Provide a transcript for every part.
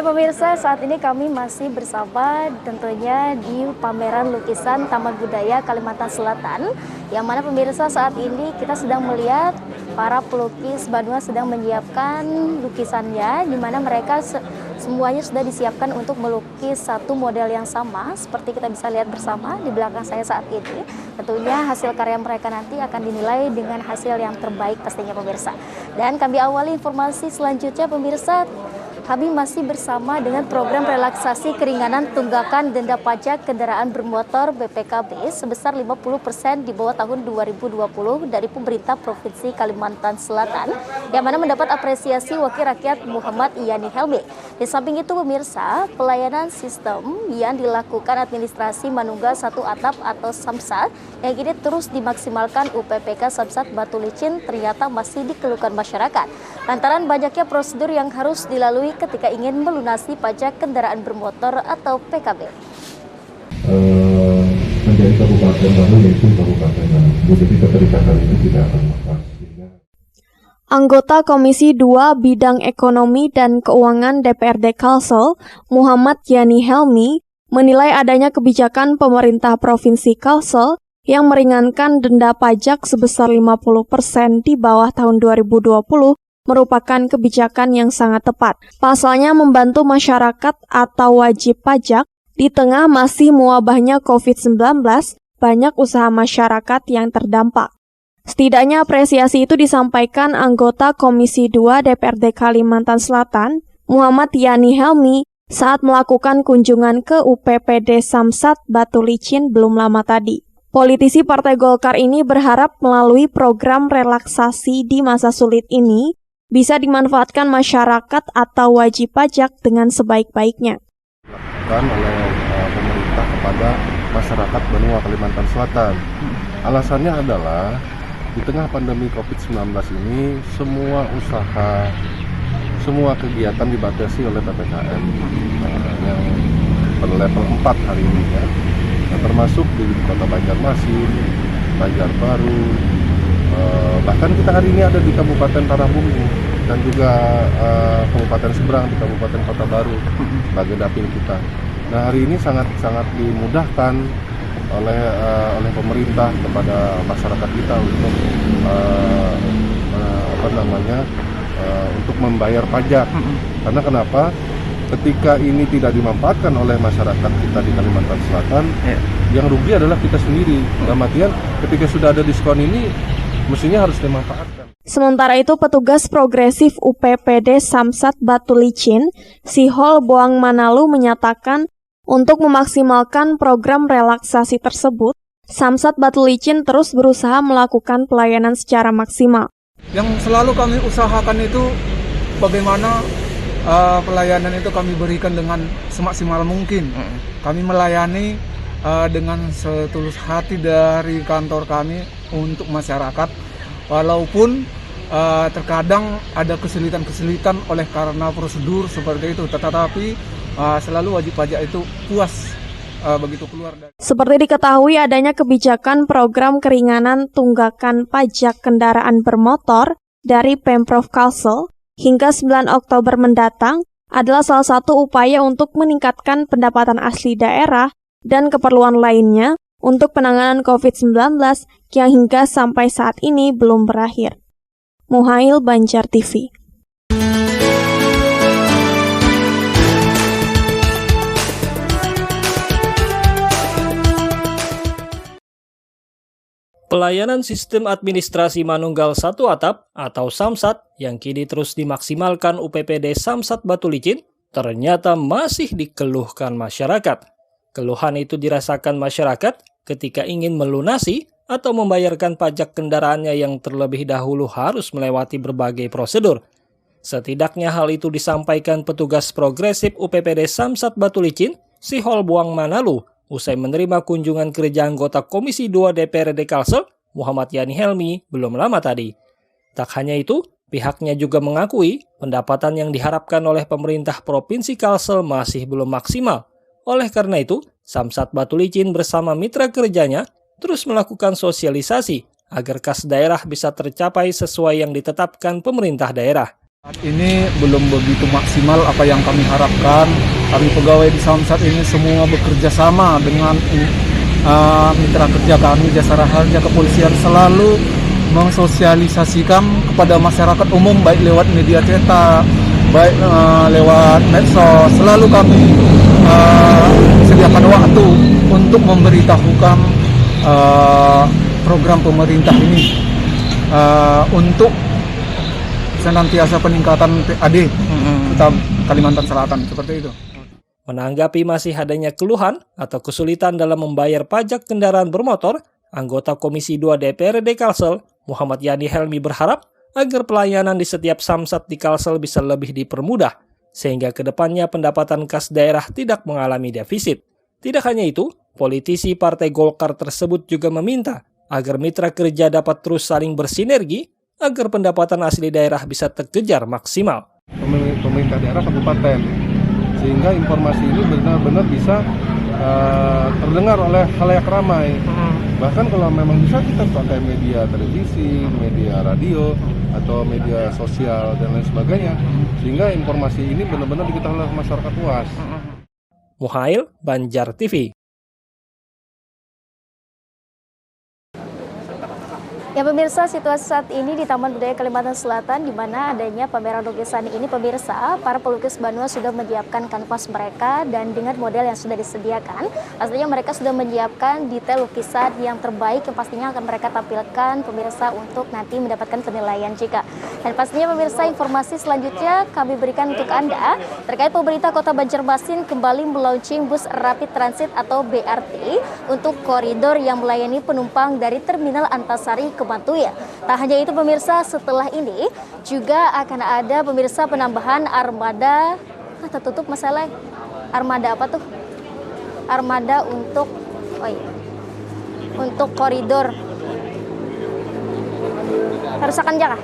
pemirsa, saat ini kami masih bersama tentunya di pameran lukisan Taman Budaya Kalimantan Selatan, yang mana pemirsa saat ini kita sedang melihat para pelukis Banua sedang menyiapkan lukisannya, di mana mereka semuanya sudah disiapkan untuk melukis satu model yang sama seperti kita bisa lihat bersama di belakang saya saat ini. Tentunya hasil karya mereka nanti akan dinilai dengan hasil yang terbaik pastinya pemirsa. Dan kami awali informasi selanjutnya pemirsa. Kami masih bersama dengan program relaksasi keringanan tunggakan denda pajak kendaraan bermotor BPKB sebesar 50% di bawah tahun 2020 dari pemerintah Provinsi Kalimantan Selatan, yang mana mendapat apresiasi Wakil Rakyat Muhammad Yani Helmi. Di samping itu pemirsa, pelayanan sistem yang dilakukan administrasi Manunggal Satu Atap atau Samsat yang kini terus dimaksimalkan UPPK Samsat Batu Licin ternyata masih dikeluhkan masyarakat lantaran banyaknya prosedur yang harus dilalui ketika ingin melunasi pajak kendaraan bermotor atau PKB. Menjadi kabupaten baru yaitu kabupaten baru, jadi keterikatan itu tidak akan lepas. Anggota Komisi 2 Bidang Ekonomi dan Keuangan DPRD Kalsel, Muhammad Yani Helmi, menilai adanya kebijakan pemerintah Provinsi Kalsel yang meringankan denda pajak sebesar 50% di bawah tahun 2020 merupakan kebijakan yang sangat tepat. Pasalnya membantu masyarakat atau wajib pajak di tengah masih mewabahnya COVID-19, banyak usaha masyarakat yang terdampak. Setidaknya apresiasi itu disampaikan anggota Komisi 2 DPRD Kalimantan Selatan, Muhammad Yani Helmi, saat melakukan kunjungan ke UPPD Samsat Batu Licin belum lama tadi. Politisi Partai Golkar ini berharap melalui program relaksasi di masa sulit ini, bisa dimanfaatkan masyarakat atau wajib pajak dengan sebaik-baiknya. Dilakukan oleh pemerintah kepada masyarakat Banua Kalimantan Selatan. Alasannya adalah di tengah pandemi COVID-19 ini semua usaha, semua kegiatan dibatasi oleh PPKM yang berlevel 4 hari ini ya. Nah, termasuk di Kota Banjarmasin, Banjarbaru, bahkan kita hari ini ada di Kabupaten Tarabungu dan juga Kabupaten Seberang di Kabupaten Kota Baru sebagai dapil kita. Nah, hari ini sangat dimudahkan oleh pemerintah kepada masyarakat kita untuk untuk membayar pajak. Karena kenapa? Ketika ini tidak dimanfaatkan oleh masyarakat kita di Kalimantan Selatan, yang rugi adalah kita sendiri. Dalam artian ketika sudah ada diskon ini mestinya harus dimanfaatkan. Sementara itu, petugas progresif UPPD Samsat Batu Licin, Sihol Boang Manalu menyatakan untuk memaksimalkan program relaksasi tersebut, Samsat Batu Licin terus berusaha melakukan pelayanan secara maksimal. Yang selalu kami usahakan itu bagaimana pelayanan itu kami berikan dengan semaksimal mungkin. Kami melayani dengan setulus hati dari kantor kami untuk masyarakat, walaupun terkadang ada kesulitan oleh karena prosedur seperti itu, tetapi selalu wajib pajak itu puas begitu keluar dari. Seperti diketahui, adanya kebijakan program keringanan tunggakan pajak kendaraan bermotor dari Pemprov Kalsel hingga 9 Oktober mendatang adalah salah satu upaya untuk meningkatkan pendapatan asli daerah dan keperluan lainnya untuk penanganan COVID-19 yang hingga sampai saat ini belum berakhir. Muhail, Banjar TV. Pelayanan Sistem Administrasi Manunggal Satu Atap atau Samsat yang kini terus dimaksimalkan UPPD Samsat Batu Licin ternyata masih dikeluhkan masyarakat. Keluhan itu dirasakan masyarakat ketika ingin melunasi atau membayarkan pajak kendaraannya yang terlebih dahulu harus melewati berbagai prosedur. Setidaknya hal itu disampaikan petugas progresif UPPD Samsat Batu Licin, Sihol Boang Manalu, usai menerima kunjungan kerja anggota Komisi 2 DPRD Kalsel, Muhammad Yani Helmi, belum lama tadi. Tak hanya itu, pihaknya juga mengakui pendapatan yang diharapkan oleh pemerintah Provinsi Kalsel masih belum maksimal. Oleh karena itu, Samsat Batu Licin bersama mitra kerjanya terus melakukan sosialisasi agar kas daerah bisa tercapai sesuai yang ditetapkan pemerintah daerah. Saat ini belum begitu maksimal apa yang kami harapkan. Kami pegawai di Samsat ini semua bekerja sama dengan mitra kerja kami, Jasara Harja Kepolisian, selalu mensosialisasikan kepada masyarakat umum, baik lewat media cetak, baik lewat medsos. Selalu kami sediakan waktu untuk memberitahukan program pemerintah ini untuk senantiasa peningkatan PAD kita Kalimantan Selatan, seperti itu. Menanggapi masih adanya keluhan atau kesulitan dalam membayar pajak kendaraan bermotor, anggota Komisi 2 DPRD Kalsel, Muhammad Yani Helmi berharap agar pelayanan di setiap samsat di Kalsel bisa lebih dipermudah, sehingga kedepannya pendapatan kas daerah tidak mengalami defisit. Tidak hanya itu, politisi Partai Golkar tersebut juga meminta agar mitra kerja dapat terus saling bersinergi agar pendapatan asli daerah bisa terkejar maksimal. Pemerintah daerah kabupaten, sehingga informasi ini benar-benar bisa terdengar oleh khalayak ramai. Bahkan kalau memang bisa kita pakai media televisi, media radio, atau media sosial dan lain sebagainya, sehingga informasi ini benar-benar diketahui oleh masyarakat luas. Muhail, Banjar TV. Ya pemirsa, situasi saat ini di Taman Budaya Kalimantan Selatan di mana adanya pameran lukisan ini, pemirsa, para pelukis Banua sudah menyiapkan kanvas mereka dan dengan model yang sudah disediakan, pastinya mereka sudah menyiapkan detail lukisan yang terbaik yang pastinya akan mereka tampilkan pemirsa untuk nanti mendapatkan penilaian juga. Dan pastinya pemirsa, informasi selanjutnya kami berikan untuk Anda terkait pemerintah Kota Banjarmasin kembali melaunching bus Rapid Transit atau BRT untuk koridor yang melayani penumpang dari Terminal Antasari ke Mantuil. Tak hanya itu pemirsa, setelah ini juga akan ada pemirsa penambahan armada, tertutup masalah armada apa tuh? Armada untuk untuk koridor kerusakan Jaka.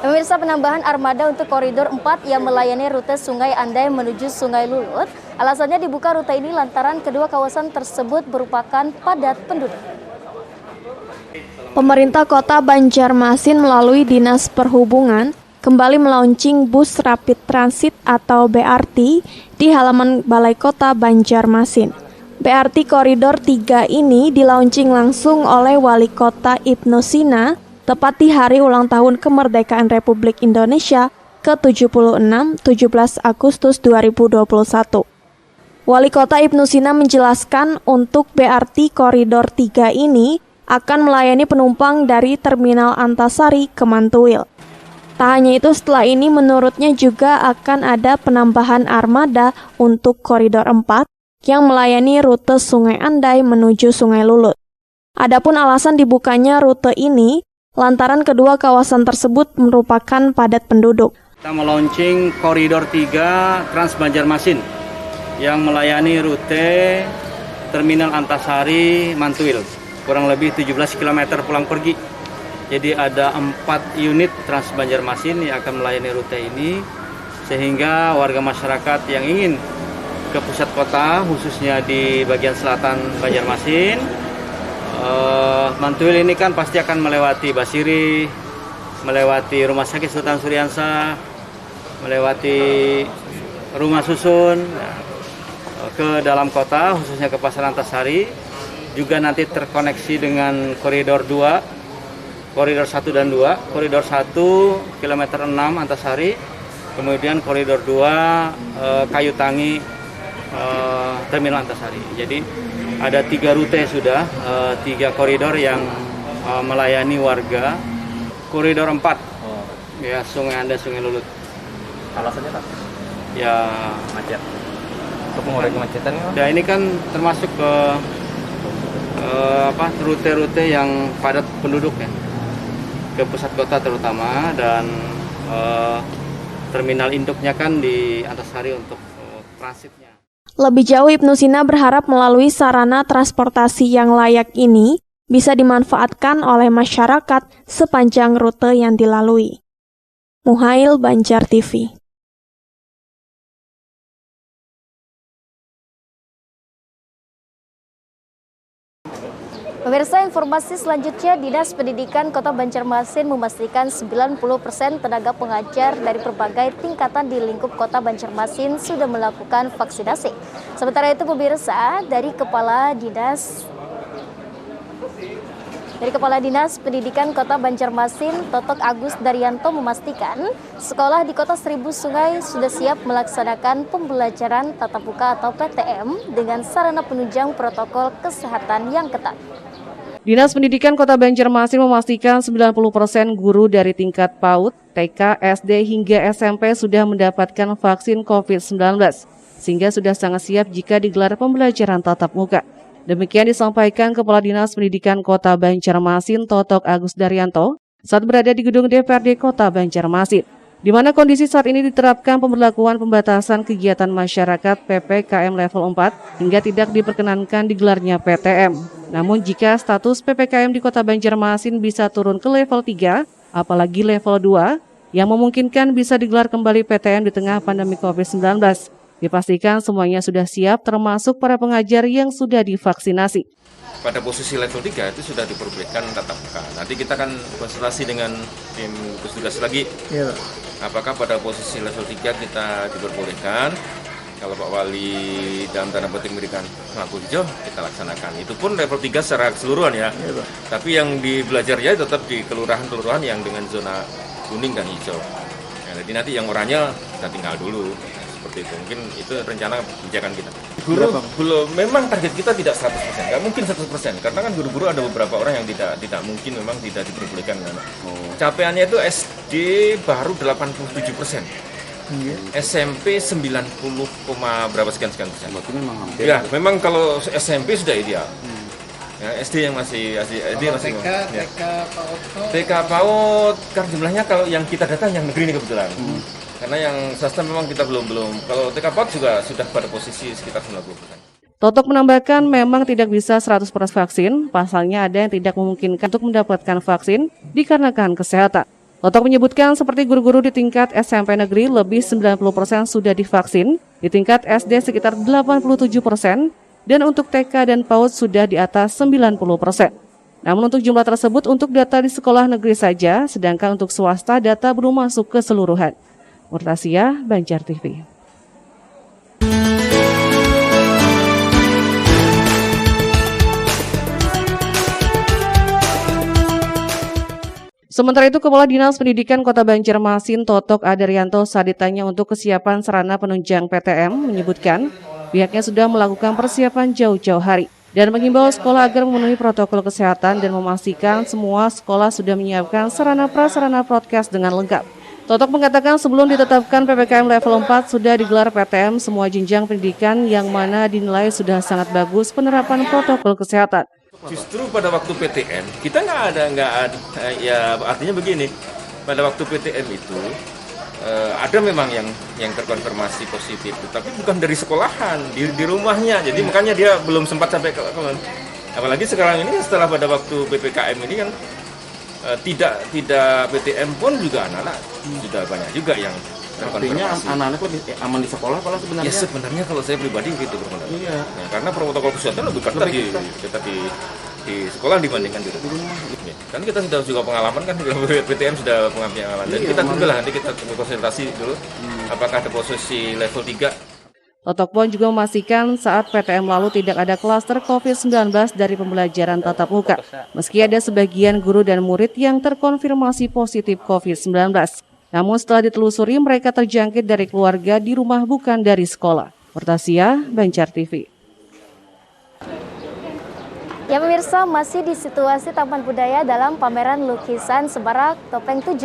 Pemirsa, penambahan armada untuk koridor 4 yang melayani rute Sungai Andai menuju Sungai Lulut. Alasannya dibuka rute ini lantaran kedua kawasan tersebut merupakan padat penduduk. Pemerintah Kota Banjarmasin melalui Dinas Perhubungan kembali melaunching bus Rapid Transit atau BRT di halaman Balai Kota Banjarmasin. BRT Koridor 3 ini dilaunching langsung oleh Wali Kota Ibnu Sina tepat di hari ulang tahun kemerdekaan Republik Indonesia ke-76, 17 Agustus 2021. Wali Kota Ibnu Sina menjelaskan untuk BRT Koridor 3 ini akan melayani penumpang dari Terminal Antasari ke Mantuil. Tak hanya itu, setelah ini menurutnya juga akan ada penambahan armada untuk Koridor 4 yang melayani rute Sungai Andai menuju Sungai Lulut. Adapun alasan dibukanya rute ini lantaran kedua kawasan tersebut merupakan padat penduduk. Kita melaunching Koridor 3 Trans Banjarmasin yang melayani rute Terminal Antasari Mantuil. Kurang lebih 17 km pulang pergi. Jadi ada 4 unit Trans Banjarmasin yang akan melayani rute ini, sehingga warga masyarakat yang ingin ke pusat kota, khususnya di bagian selatan Banjarmasin, Mantuil ini kan pasti akan melewati Basiri, melewati Rumah Sakit Sultan Suryansa, melewati Rumah Susun, ke dalam kota, khususnya ke Pasar Antasari. Juga nanti terkoneksi dengan koridor 2, koridor 1 dan 2, koridor 1 kilometer 6 Antasari, kemudian koridor 2 Kayu Tangi Terminal Antasari. Jadi ada 3 rute sudah, 3 koridor yang melayani warga. Koridor 4 ya Sungai Andai Sungai Lulut. Alasannya Pak? Ya Macet. Untuk mengurangi kemacetan ya? Ya ini kan termasuk ke rute-rute yang padat penduduk ya, ke pusat kota terutama, dan terminal induknya kan di Antasari untuk transitnya. Lebih jauh, Ibnu Sina berharap melalui sarana transportasi yang layak ini bisa dimanfaatkan oleh masyarakat sepanjang rute yang dilalui. Muhail, Banjar TV. Pemirsa, informasi selanjutnya, Dinas Pendidikan Kota Banjarmasin memastikan 90% tenaga pengajar dari berbagai tingkatan di lingkup Kota Banjarmasin sudah melakukan vaksinasi. Sementara itu pemirsa, dari Kepala Dinas Pendidikan Kota Banjarmasin, Totok Agus Daryanto memastikan sekolah di Kota Seribu Sungai sudah siap melaksanakan pembelajaran tatap muka atau PTM dengan sarana penunjang protokol kesehatan yang ketat. Dinas Pendidikan Kota Banjarmasin memastikan 90% guru dari tingkat PAUD, TK, SD hingga SMP sudah mendapatkan vaksin COVID-19, sehingga sudah sangat siap jika digelar pembelajaran tatap muka. Demikian disampaikan Kepala Dinas Pendidikan Kota Banjarmasin, Totok Agus Daryanto, saat berada di gedung DPRD Kota Banjarmasin, di mana kondisi saat ini diterapkan pemberlakuan pembatasan kegiatan masyarakat PPKM level 4 hingga tidak diperkenankan digelarnya PTM. Namun jika status PPKM di Kota Banjarmasin bisa turun ke level 3, apalagi level 2, yang memungkinkan bisa digelar kembali PTM di tengah pandemi COVID-19. Dipastikan semuanya sudah siap termasuk para pengajar yang sudah divaksinasi. Pada posisi level 3 itu sudah diperbolehkan tatap muka. Nanti kita akan konsultasi dengan tim gugus tugas lagi. Ya. Apakah pada posisi level 3 kita diperbolehkan? Kalau Pak Wali dalam tanda petik memberikan lampu hijau, kita laksanakan. Itu pun level 3 secara keseluruhan ya. Tapi yang di belajarnya tetap di kelurahan-kelurahan yang dengan zona kuning dan hijau. Ya, jadi nanti yang oranye kita tinggal dulu. Seperti itu. Mungkin itu rencana kebijakan kita. Guru belum, memang target kita tidak 100%, nggak mungkin 100%, karena kan guru-guru ada beberapa orang yang tidak mungkin memang tidak diperbolehkan. Capaiannya itu SD baru 87%. SMP 90, berapa sekian persen. Ya, memang kalau SMP sudah ideal. Ya, SD yang masih TK PAUD kan jumlahnya kalau yang kita data yang negeri ini kebetulan. Karena yang swasta memang kita belum. Kalau TK PAUD juga sudah pada posisi sekitar 90%. Totok menambahkan memang tidak bisa 100% vaksin, pasalnya ada yang tidak memungkinkan untuk mendapatkan vaksin dikarenakan kesehatan. Totok menyebutkan seperti guru-guru di tingkat SMP negeri lebih 90% sudah divaksin, di tingkat SD sekitar 87%, dan untuk TK dan PAUD sudah di atas 90%. Namun untuk jumlah tersebut untuk data di sekolah negeri saja, sedangkan untuk swasta data belum masuk keseluruhan. Murtasia, Banjar TV. Sementara itu, Kepala Dinas Pendidikan Kota Banjarmasin, Totok Adaryanto, saat ditanya untuk kesiapan sarana penunjang PTM, menyebutkan pihaknya sudah melakukan persiapan jauh-jauh hari dan menghimbau sekolah agar memenuhi protokol kesehatan dan memastikan semua sekolah sudah menyiapkan sarana prasarana prokes dengan lengkap. Totok mengatakan sebelum ditetapkan PPKM level 4 sudah digelar PTM semua jenjang pendidikan yang mana dinilai sudah sangat bagus penerapan protokol kesehatan. Justru pada waktu PTM kita nggak ada ya artinya begini, pada waktu PTM itu ada memang yang terkonfirmasi positif, tapi bukan dari sekolahan, di rumahnya. Jadi makanya dia belum sempat sampai ke apalagi sekarang ini setelah pada waktu PPKM ini kan tidak PTM pun juga anak-anak sudah banyak juga yang artinya anak-anak lebih aman di sekolah kalau sebenarnya? Ya sebenarnya kalau saya pribadi gitu berpendapat. Iya. Ya, karena protokol kesehatan lebih ketat di sekolah dibandingkan di rumah. Ya. Kan kita sudah juga pengalaman kan PTM sudah pengalaman. Dan kita tunggulah nanti kita konsultasi dulu apakah ada posisi level 3. Totok pun juga memastikan saat PTM lalu tidak ada klaster COVID-19 dari pembelajaran tatap muka, meski ada sebagian guru dan murid yang terkonfirmasi positif COVID-19. Namun setelah ditelusuri mereka terjangkit dari keluarga di rumah bukan dari sekolah. Murtasia, Banjar TV. Ya pemirsa, masih di situasi Taman Budaya dalam pameran lukisan Sebarak Topeng 71,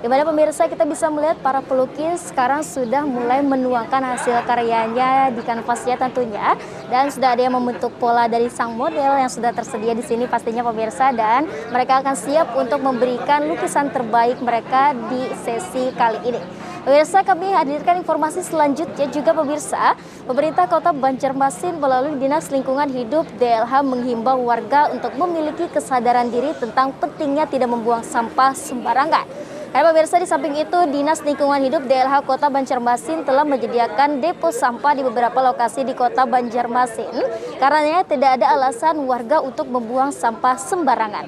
di mana pemirsa kita bisa melihat para pelukis sekarang sudah mulai menuangkan hasil karyanya di kanvasnya tentunya, dan sudah ada yang membentuk pola dari sang model yang sudah tersedia di sini pastinya pemirsa, dan mereka akan siap untuk memberikan lukisan terbaik mereka di sesi kali ini. Pemirsa, kami hadirkan informasi selanjutnya juga pemirsa. Pemerintah Kota Banjarmasin melalui Dinas Lingkungan Hidup DLH menghimbau warga untuk memiliki kesadaran diri tentang pentingnya tidak membuang sampah sembarangan. Karena pemirsa, di samping itu Dinas Lingkungan Hidup DLH Kota Banjarmasin telah menyediakan depo sampah di beberapa lokasi di Kota Banjarmasin. Karenanya tidak ada alasan warga untuk membuang sampah sembarangan.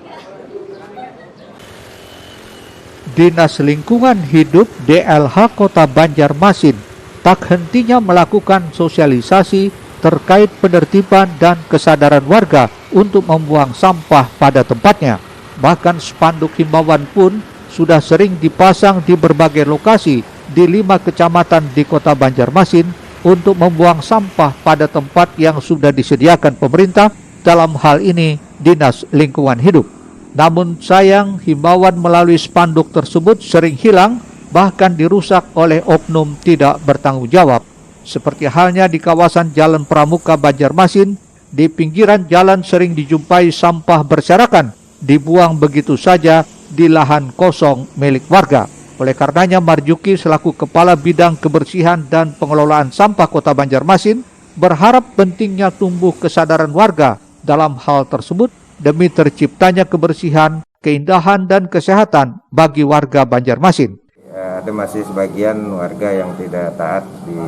Dinas Lingkungan Hidup DLH Kota Banjarmasin tak hentinya melakukan sosialisasi terkait penertiban dan kesadaran warga untuk membuang sampah pada tempatnya. Bahkan spanduk himbauan pun sudah sering dipasang di berbagai lokasi di 5 kecamatan di Kota Banjarmasin untuk membuang sampah pada tempat yang sudah disediakan pemerintah, dalam hal ini Dinas Lingkungan Hidup. Namun sayang, himbauan melalui spanduk tersebut sering hilang, bahkan dirusak oleh oknum tidak bertanggung jawab. Seperti halnya di kawasan Jalan Pramuka Banjarmasin, di pinggiran jalan sering dijumpai sampah berserakan, dibuang begitu saja di lahan kosong milik warga. Oleh karenanya Marjuki selaku Kepala Bidang Kebersihan dan Pengelolaan Sampah Kota Banjarmasin berharap pentingnya tumbuh kesadaran warga dalam hal tersebut demi terciptanya kebersihan, keindahan dan kesehatan bagi warga Banjarmasin. Ada masih sebagian warga yang tidak taat di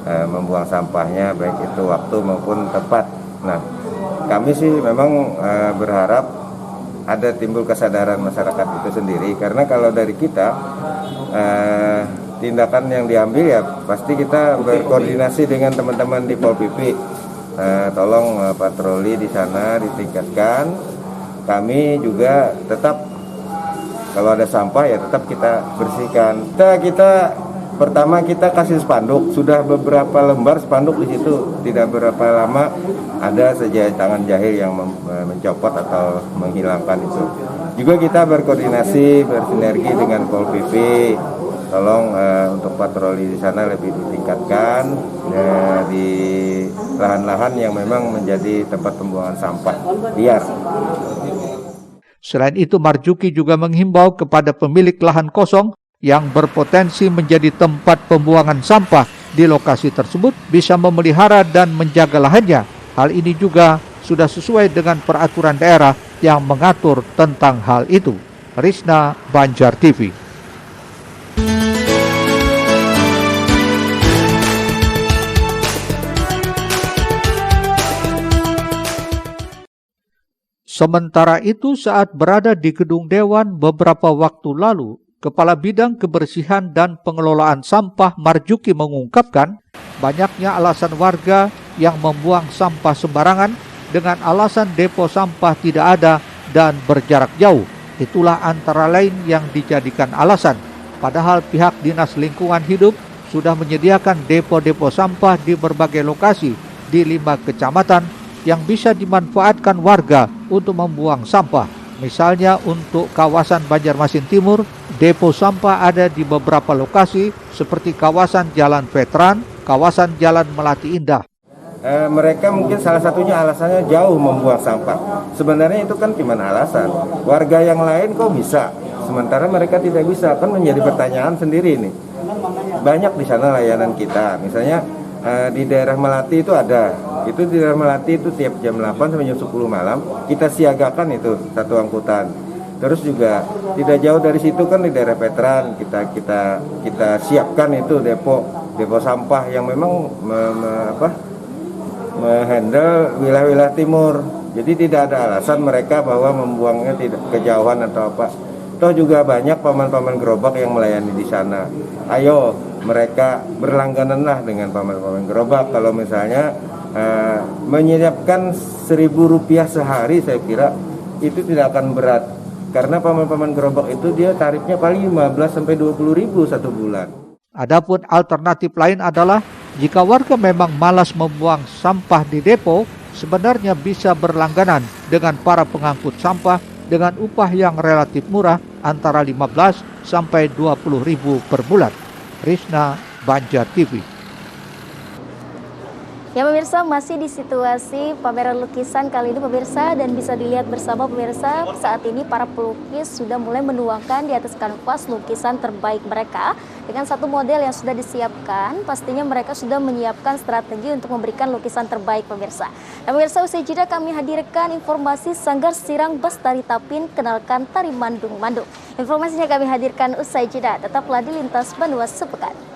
membuang sampahnya, baik itu waktu maupun tempat. Nah, kami sih memang berharap ada timbul kesadaran masyarakat itu sendiri, karena kalau dari kita tindakan yang diambil ya pasti kita berkoordinasi dengan teman-teman di Pol PP. Tolong patroli di sana ditingkatkan. Kami juga tetap kalau ada sampah ya tetap kita bersihkan. Kita pertama kita kasih spanduk, sudah beberapa lembar spanduk di situ. Tidak berapa lama ada saja tangan jahil yang mencopot atau menghilangkan itu. Juga kita berkoordinasi, bersinergi dengan Pol PP. Tolong untuk patroli di sana lebih ditingkatkan di lahan-lahan yang memang menjadi tempat pembuangan sampah liar. Selain itu, Marjuki juga menghimbau kepada pemilik lahan kosong yang berpotensi menjadi tempat pembuangan sampah di lokasi tersebut bisa memelihara dan menjaga lahannya. Hal ini juga sudah sesuai dengan peraturan daerah yang mengatur tentang hal itu. Risna, Banjar TV. Sementara itu, saat berada di Gedung Dewan beberapa waktu lalu, Kepala Bidang Kebersihan dan Pengelolaan Sampah Marjuki mengungkapkan banyaknya alasan warga yang membuang sampah sembarangan dengan alasan depo sampah tidak ada dan berjarak jauh. Itulah antara lain yang dijadikan alasan. Padahal pihak Dinas Lingkungan Hidup sudah menyediakan depo-depo sampah di berbagai lokasi di 5 kecamatan yang bisa dimanfaatkan warga untuk membuang sampah. Misalnya untuk kawasan Banjarmasin Timur, depo sampah ada di beberapa lokasi seperti kawasan Jalan Veteran, kawasan Jalan Melati Indah. Mereka mungkin salah satunya alasannya jauh membuang sampah. Sebenarnya itu kan cuma alasan. Warga yang lain kok bisa, sementara mereka tidak bisa, kan menjadi pertanyaan sendiri nih. Banyak di sana layanan kita, misalnya di daerah Melati itu ada. Itu di daerah Melati itu tiap jam 8 sampai jam 10 malam kita siagakan itu satu angkutan. Terus juga tidak jauh dari situ kan di daerah Veteran kita siapkan itu depo sampah yang memang menghandle wilayah-wilayah timur. Jadi tidak ada alasan mereka bahwa membuangnya tidak kejauhan atau apa. Toh juga banyak paman-paman gerobak yang melayani di sana. Ayo mereka berlanggananlah dengan paman-paman gerobak. Kalau misalnya menyiapkan Rp1.000 sehari, saya kira itu tidak akan berat. Karena paman-paman gerobak itu dia tarifnya paling 15 sampai 20.000 satu bulan. Adapun alternatif lain adalah jika warga memang malas membuang sampah di depo, sebenarnya bisa berlangganan dengan para pengangkut sampah dengan upah yang relatif murah antara 15 sampai 20.000 per bulan. Risna, Banjar TV. Ya pemirsa, masih di situasi pameran lukisan kali ini pemirsa, dan bisa dilihat bersama pemirsa saat ini para pelukis sudah mulai menuangkan di atas kanvas lukisan terbaik mereka dengan satu model yang sudah disiapkan. Pastinya mereka sudah menyiapkan strategi untuk memberikan lukisan terbaik pemirsa. Dan pemirsa, usai jeda kami hadirkan informasi Sanggar Sirang Bestari Tapin kenalkan tari Mandung Mandung. Informasinya kami hadirkan usai jeda. Tetaplah di Lintas Banua Sepekan.